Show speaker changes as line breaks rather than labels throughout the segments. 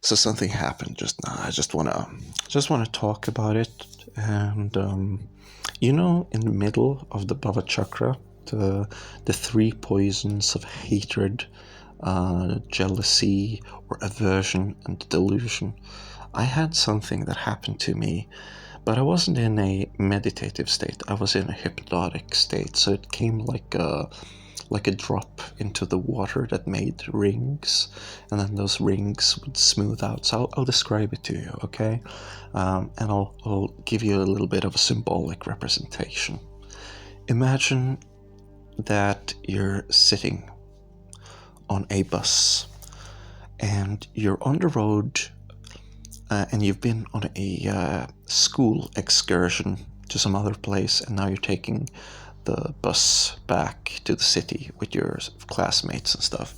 So something happened just now. I just wanna talk about it. And in the middle of the Bhava Chakra, the three poisons of hatred, jealousy, or aversion, and delusion. I had something that happened to me, but I wasn't in a meditative state. I was in a hypnotic state. So it came like a drop into the water that made rings, and then those rings would smooth out. So I'll describe it to you, okay? And I'll give you a little bit of a symbolic representation. Imagine that you're sitting on a bus, and you're on the road, and you've been on a school excursion to some other place, and now you're taking the bus back to the city with your classmates and stuff.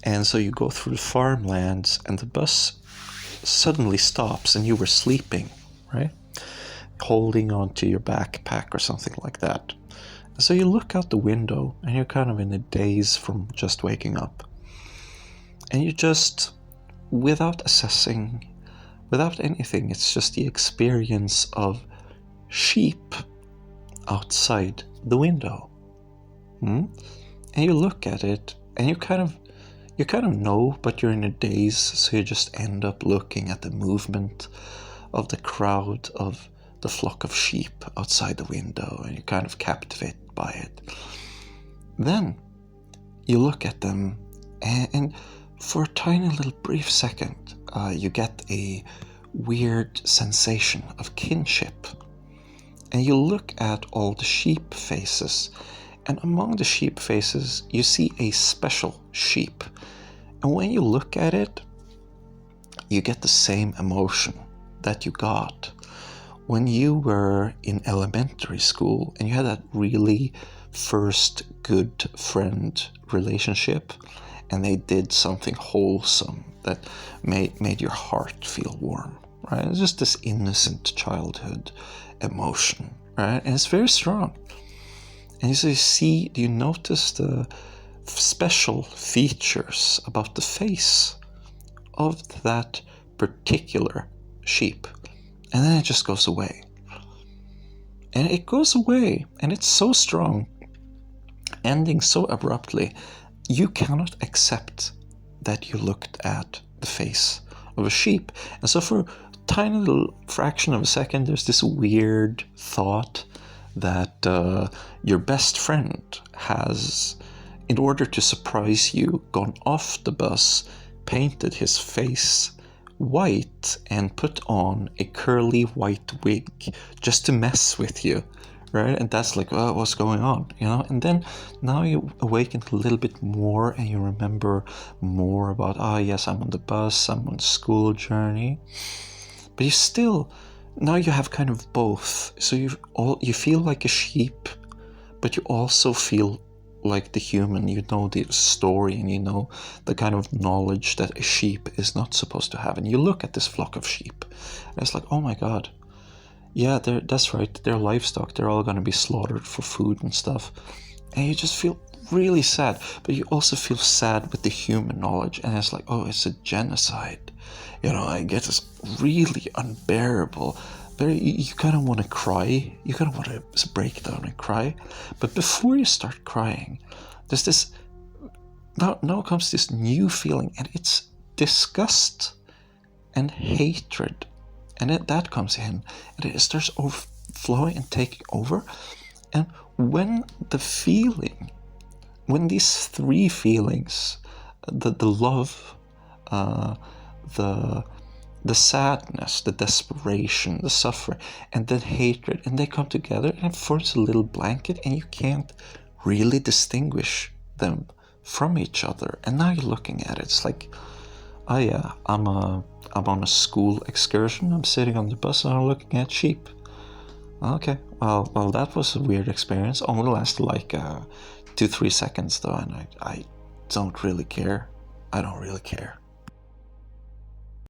And so you go through the farmlands, and the bus suddenly stops, and you were sleeping, right? Holding onto your backpack or something like that. So you look out the window, and you're kind of in a daze from just waking up. And you just, without assessing, without anything, it's just the experience of sheep outside the window. And you look at it, and you kind of know, but you're in a daze, so you just end up looking at the movement of the crowd, of the flock of sheep outside the window, and you're kind of captivated by it. Then you look at them, and for a tiny little brief second, you get a weird sensation of kinship. And you look at all the sheep faces, and among the sheep faces, you see a special sheep. And when you look at it, you get the same emotion that you got when you were in elementary school and you had that really first good friend relationship, and they did something wholesome that made your heart feel warm, right? It's just this innocent childhood emotion, right? And it's very strong. And so do you notice the special features about the face of that particular sheep? And then it just goes away. And it goes away, and it's so strong, ending so abruptly, you cannot accept that you looked at the face of a sheep. And so for a tiny little fraction of a second, there's this weird thought that your best friend has, in order to surprise you, gone off the bus, painted his face white, and put on a curly white wig just to mess with you, right? And that's like, oh, what's going on, And then now you awaken a little bit more, and you remember more about, yes, I'm on the bus, I'm on the school journey. But you still, now you have kind of both. So you feel like a sheep, but you also feel like the human. You know the story, and you know the kind of knowledge that a sheep is not supposed to have. And you look at this flock of sheep, and it's like, oh my God, yeah, that's right, they're livestock, they're all going to be slaughtered for food and stuff. And you just feel really sad, but you also feel sad with the human knowledge, and it's like, oh, it's a genocide. I get this really unbearable, you kind of want to cry, you kind of want to break down and cry. But before you start crying, there's this, now comes this new feeling, and it's disgust and hatred. And that comes in, and it starts overflowing and taking over. And when these three feelings, the love, the sadness, the desperation, the suffering, and then hatred, and they come together, and it forms a little blanket, and you can't really distinguish them from each other. And now you're looking at it, it's like, oh yeah, I'm on a school excursion, I'm sitting on the bus, and I'm looking at sheep. Okay, well, that was a weird experience. Only lasted like 2-3 seconds though, and I don't really care. I don't really care.